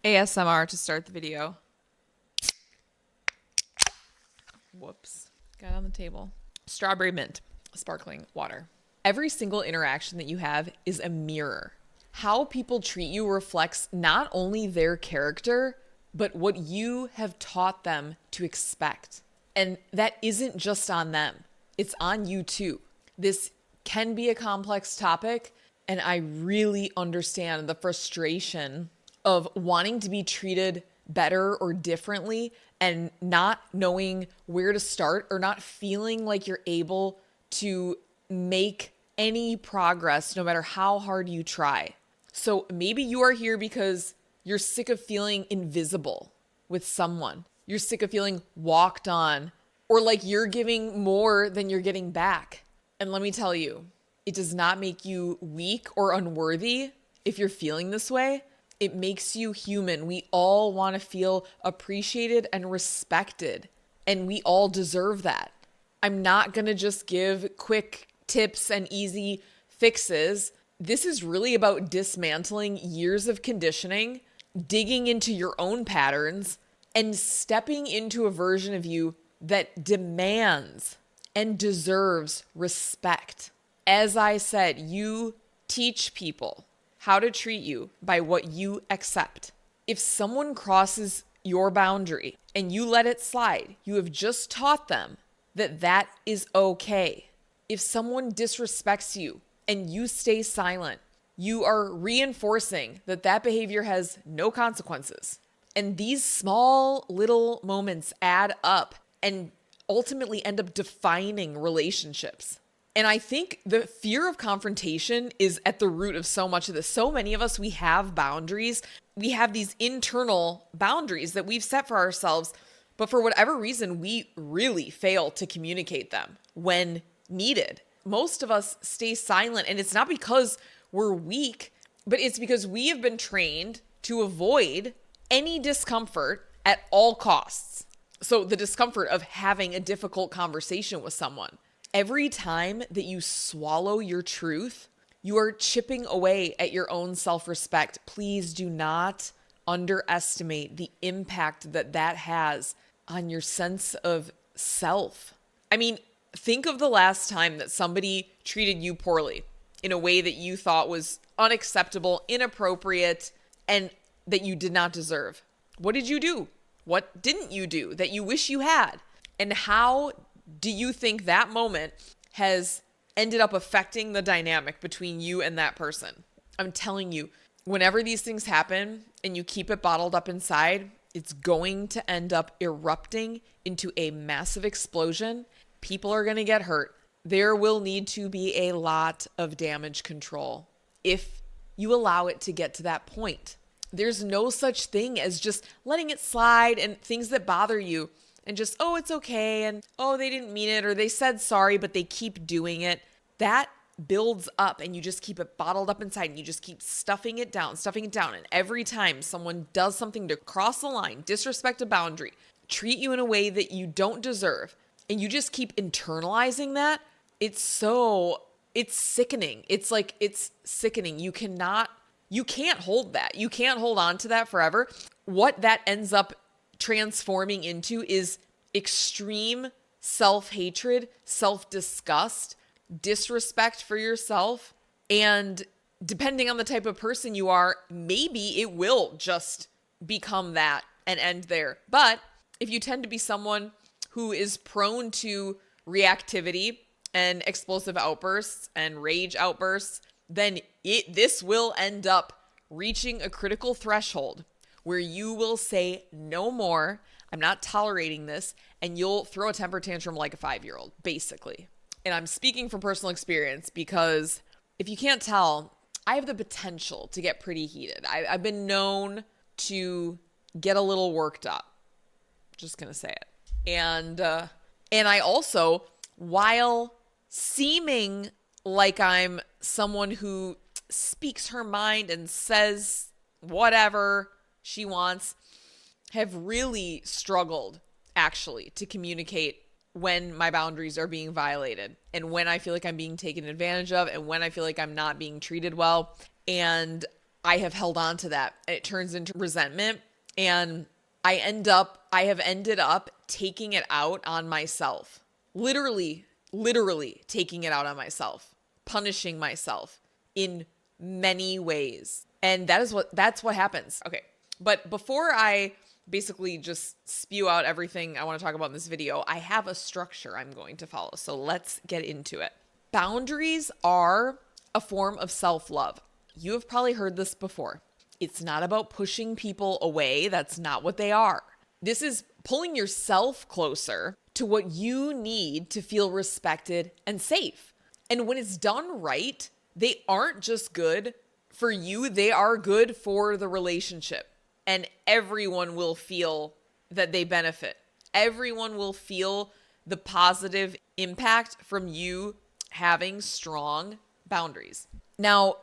ASMR to start the video. Whoops. Got it on the table. Strawberry mint, sparkling water. Every single interaction that you have is a mirror. How people treat you reflects not only their character, but what you have taught them to expect. And that isn't just on them. It's on you too. This can be a complex topic, and I really understand the frustration of wanting to be treated better or differently and not knowing where to start or not feeling like you're able to make any progress no matter how hard you try. So maybe you are here because you're sick of feeling invisible with someone. You're sick of feeling walked on, or like you're giving more than you're getting back. And let me tell you, it does not make you weak or unworthy if you're feeling this way. It makes you human. We all want to feel appreciated and respected, and we all deserve that. I'm not going to just give quick tips and easy fixes. This is really about dismantling years of conditioning, digging into your own patterns, and stepping into a version of you that demands and deserves respect. As I said, you teach people how to treat you by what you accept. If someone crosses your boundary and you let it slide, you have just taught them that that is okay. If someone disrespects you and you stay silent, you are reinforcing that that behavior has no consequences. And these small little moments add up and ultimately end up defining relationships. And I think the fear of confrontation is at the root of so much of this. So many of us, we have boundaries. We have these internal boundaries that we've set for ourselves, but for whatever reason, we really fail to communicate them when needed. Most of us stay silent, and it's not because we're weak, but it's because we have been trained to avoid any discomfort at all costs. So the discomfort of having a difficult conversation with someone. Every time that you swallow your truth, you are chipping away at your own self-respect. Please do not underestimate the impact that that has on your sense of self. I mean, think of the last time that somebody treated you poorly in a way that you thought was unacceptable, inappropriate, and that you did not deserve. What did you do? What didn't you do that you wish you had? And how do you think that moment has ended up affecting the dynamic between you and that person? I'm telling you, whenever these things happen and you keep it bottled up inside, it's going to end up erupting into a massive explosion. People are going to get hurt. There will need to be a lot of damage control if you allow it to get to that point. There's no such thing as just letting it slide and things that bother you and just, oh, it's okay, and oh, they didn't mean it, or they said sorry, but they keep doing it. That builds up, and you just keep it bottled up inside, and you just keep stuffing it down. And every time someone does something to cross the line, disrespect a boundary, treat you in a way that you don't deserve, and you just keep internalizing that, it's sickening. It's sickening. You can't hold that. You can't hold on to that forever. What that ends up transforming into is extreme self-hatred, self-disgust, disrespect for yourself. And depending on the type of person you are, maybe it will just become that and end there. But if you tend to be someone who is prone to reactivity and explosive outbursts and rage outbursts, then this will end up reaching a critical threshold where you will say no more, I'm not tolerating this, and you'll throw a temper tantrum like a 5-year-old, basically. And I'm speaking from personal experience because if you can't tell, I have the potential to get pretty heated. I've been known to get a little worked up. Just gonna say it. And I also, while seeming like I'm someone who speaks her mind and says whatever she wants, have really struggled actually to communicate when my boundaries are being violated and when I feel like I'm being taken advantage of and when I feel like I'm not being treated well. And I have held on to that and it turns into resentment. And I have ended up taking it out on myself. Literally taking it out on myself, punishing myself in many ways. And that's what happens. Okay. But before I basically just spew out everything I want to talk about in this video, I have a structure I'm going to follow. So let's get into it. Boundaries are a form of self-love. You have probably heard this before. It's not about pushing people away. That's not what they are. This is pulling yourself closer to what you need to feel respected and safe. And when it's done right, they aren't just good for you, they are good for the relationship. And everyone will feel that they benefit. Everyone will feel the positive impact from you having strong boundaries. Now,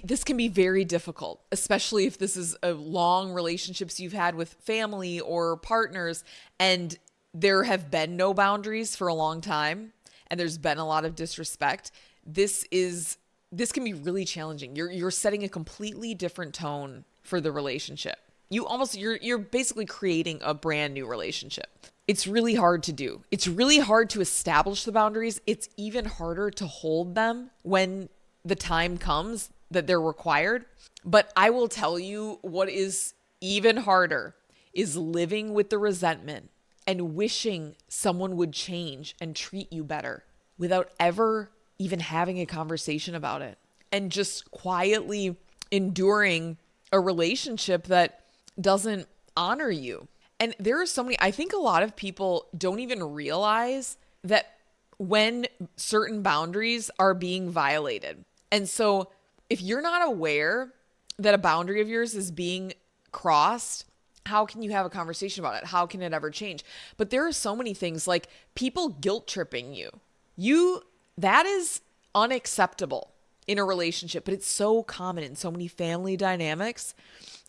this can be very difficult, especially if this is a long relationships you've had with family or partners and there have been no boundaries for a long time and there's been a lot of disrespect. This can be really challenging. You're setting a completely different tone for the relationship. You're basically creating a brand new relationship. It's really hard to do. It's really hard to establish the boundaries. It's even harder to hold them when the time comes that they're required. But I will tell you what is even harder is living with the resentment and wishing someone would change and treat you better without ever even having a conversation about it and just quietly enduring a relationship that doesn't honor you. And there are so many, I think a lot of people don't even realize that when certain boundaries are being violated. And so if you're not aware that a boundary of yours is being crossed, how can you have a conversation about it? How can it ever change? But there are so many things like people guilt tripping you. That is unacceptable in a relationship, but it's so common in so many family dynamics.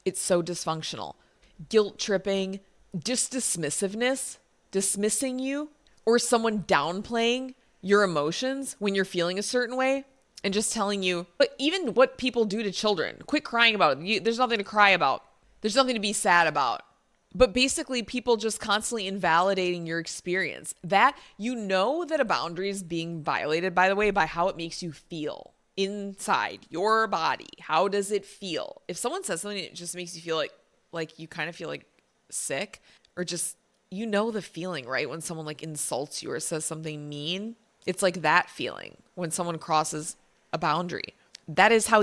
It's so dysfunctional. Guilt tripping, just dismissiveness, dismissing you, or someone downplaying your emotions when you're feeling a certain way and just telling you, but even what people do to children, quit crying about it. There's nothing to cry about. There's nothing to be sad about. But basically people just constantly invalidating your experience. That that a boundary is being violated, by the way, by how it makes you feel inside your body. How does it feel? If someone says something that just makes you feel like you kind of feel like sick or just, the feeling, right? When someone like insults you or says something mean, it's like that feeling when someone crosses a boundary. That is how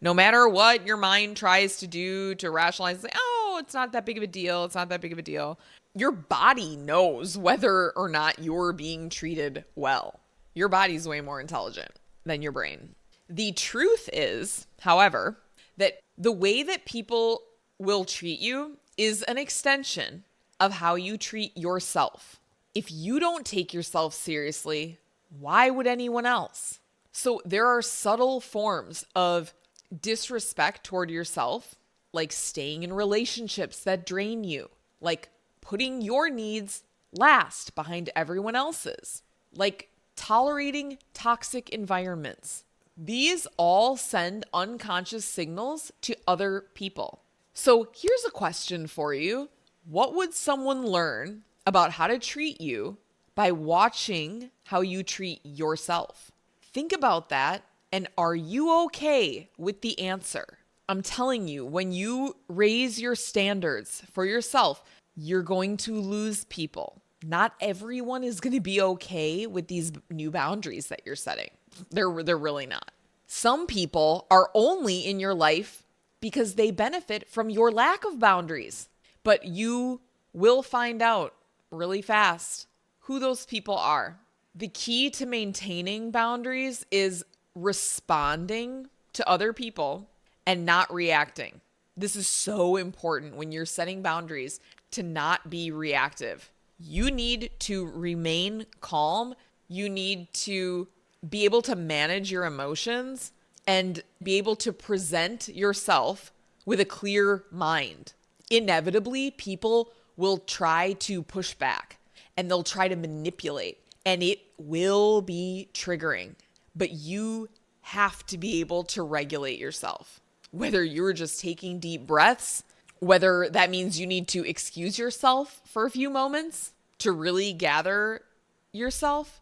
no matter what your mind tries to do to rationalize, like, oh, it's not that big of a deal. It's not that big of a deal. Your body knows whether or not you're being treated well. Your body's way more intelligent than your brain. The truth is, however, that the way that people will treat you is an extension of how you treat yourself. If you don't take yourself seriously, why would anyone else? So there are subtle forms of disrespect toward yourself, like staying in relationships that drain you, like putting your needs last behind everyone else's, like tolerating toxic environments. These all send unconscious signals to other people. So here's a question for you. What would someone learn about how to treat you by watching how you treat yourself? Think about that. And are you okay with the answer? I'm telling you, when you raise your standards for yourself, you're going to lose people. Not everyone is going to be okay with these new boundaries that you're setting. They're really not. Some people are only in your life because they benefit from your lack of boundaries. But you will find out really fast who those people are. The key to maintaining boundaries is responding to other people and not reacting. This is so important when you're setting boundaries to not be reactive. You need to remain calm. You need to be able to manage your emotions and be able to present yourself with a clear mind. Inevitably, people will try to push back and they'll try to manipulate, and it will be triggering. But you have to be able to regulate yourself. whether you're just taking deep breaths, whether that means you need to excuse yourself for a few moments to really gather yourself.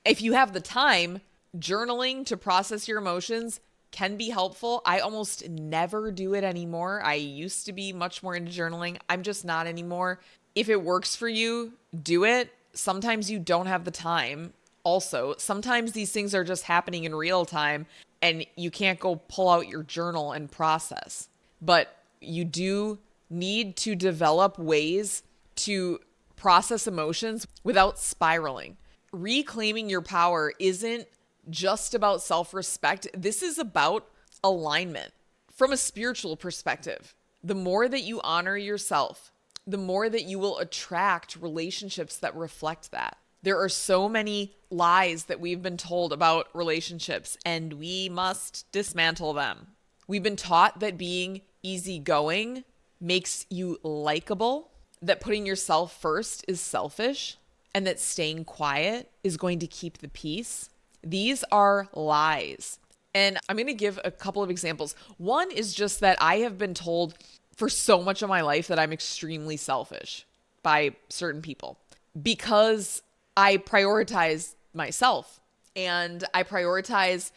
If you have the time, journaling to process your emotions can be helpful. I almost never do it anymore. I used to be much more into journaling. I'm just not anymore. If it works for you, do it. Sometimes you don't have the time. Also, sometimes these things are just happening in real time and you can't go pull out your journal and process. But you do need to develop ways to process emotions without spiraling. Reclaiming your power isn't just about self-respect. This is about alignment from a spiritual perspective. The more that you honor yourself, the more that you will attract relationships that reflect that. There are so many lies that we've been told about relationships, and we must dismantle them. We've been taught that being easygoing makes you likable, that putting yourself first is selfish, and that staying quiet is going to keep the peace. These are lies. And I'm going to give a couple of examples. One is just that I have been told for so much of my life that I'm extremely selfish by certain people because I prioritize myself and I prioritize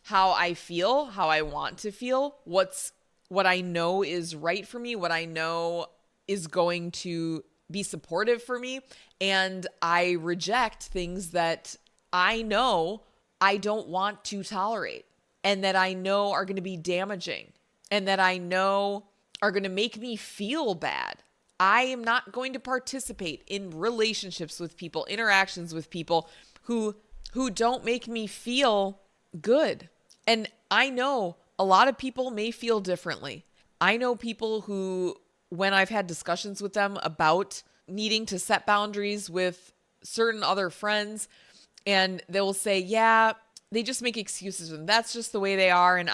how I feel, how I want to feel, what I know is right for me, what I know is going to be supportive for me. And I reject things that I know I don't want to tolerate and that I know are going to be damaging and that I know are going to make me feel bad. I am not going to participate in relationships with people, interactions with people who don't make me feel good. And I know a lot of people may feel differently. I know people who, when I've had discussions with them about needing to set boundaries with certain other friends, and they'll say, yeah, they just make excuses and that's just the way they are. And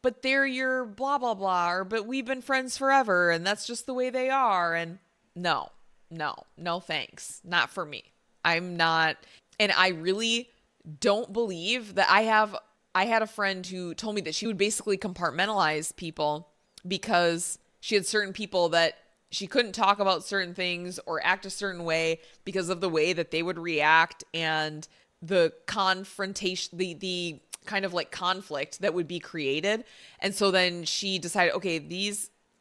but they're your blah, blah, blah, or but we've been friends forever and that's just the way they are. And no, thanks. Not for me. I'm not. And I really don't believe that I had a friend who told me that she would basically compartmentalize people because she had certain people that she couldn't talk about certain things or act a certain way because of the way that they would react and the confrontation, the kind of like conflict that would be created. And so then she decided, okay,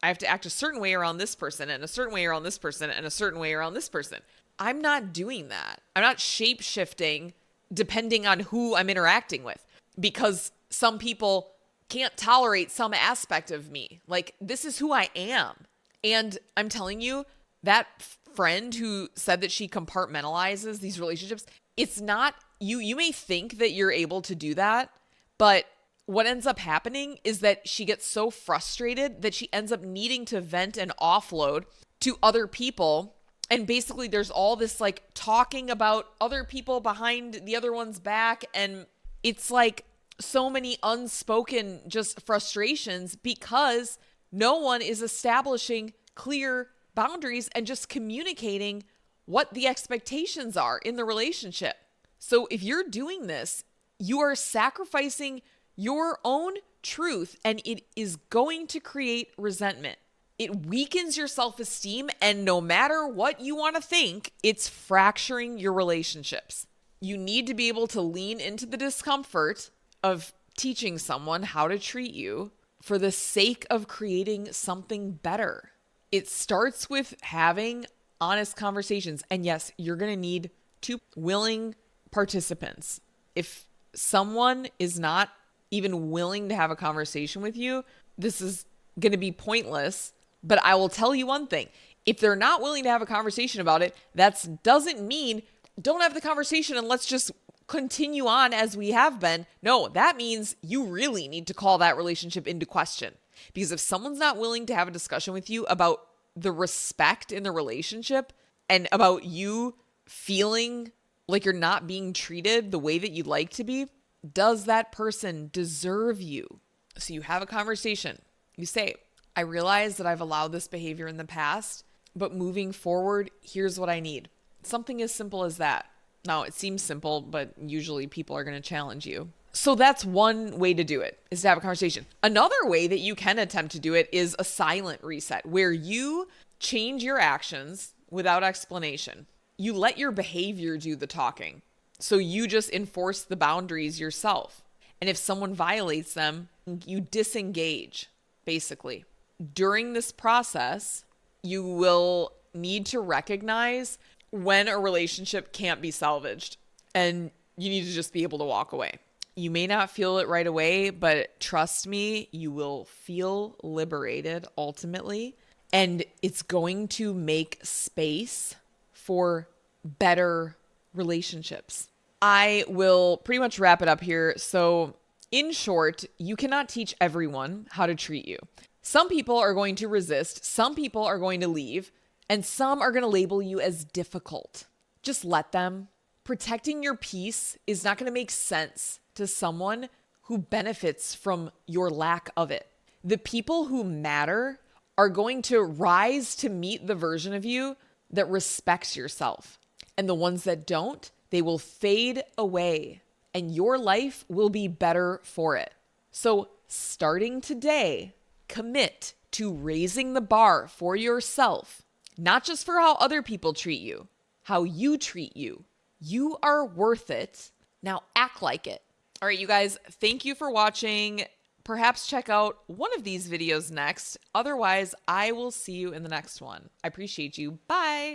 I have to act a certain way around this person and a certain way around this person and a certain way around this person. I'm not doing that. I'm not shape shifting depending on who I'm interacting with because some people can't tolerate some aspect of me. Like, this is who I am. And I'm telling you, that friend who said that she compartmentalizes these relationships, it's not, you may think that you're able to do that, but what ends up happening is that she gets so frustrated that she ends up needing to vent and offload to other people. And basically there's all this like talking about other people behind the other one's back. And it's like so many unspoken just frustrations because no one is establishing clear boundaries and just communicating what the expectations are in the relationship. So if you're doing this, you are sacrificing your own truth and it is going to create resentment. It weakens your self-esteem, and no matter what you want to think, it's fracturing your relationships. You need to be able to lean into the discomfort of teaching someone how to treat you for the sake of creating something better. It starts with having honest conversations. And yes, you're going to need 2 willing participants. If someone is not even willing to have a conversation with you, this is going to be pointless. But I will tell you one thing. If they're not willing to have a conversation about it, that doesn't mean don't have the conversation and let's just continue on as we have been. No, that means you really need to call that relationship into question. Because if someone's not willing to have a discussion with you about the respect in the relationship and about you feeling like you're not being treated the way that you'd like to be, does that person deserve you? So you have a conversation. You say, I realize that I've allowed this behavior in the past, but moving forward, here's what I need. Something as simple as that. Now, it seems simple, but usually people are going to challenge you. So that's one way to do it, is to have a conversation. Another way that you can attempt to do it is a silent reset, where you change your actions without explanation. You let your behavior do the talking. So you just enforce the boundaries yourself. And if someone violates them, you disengage, basically. During this process, you will need to recognize when a relationship can't be salvaged, and you need to just be able to walk away. You may not feel it right away, but trust me, you will feel liberated ultimately, and it's going to make space for better relationships. I will pretty much wrap it up here. So, in short, you cannot teach everyone how to treat you. Some people are going to resist, some people are going to leave, and some are going to label you as difficult. Just let them. Protecting your peace is not going to make sense to someone who benefits from your lack of it. The people who matter are going to rise to meet the version of you that respects yourself. And the ones that don't, they will fade away, and your life will be better for it. So, starting today, commit to raising the bar for yourself, not just for how other people treat you, how you treat you. You are worth it. Now act like it. All right, you guys, thank you for watching. Perhaps check out one of these videos next. Otherwise, I will see you in the next one. I appreciate you. Bye.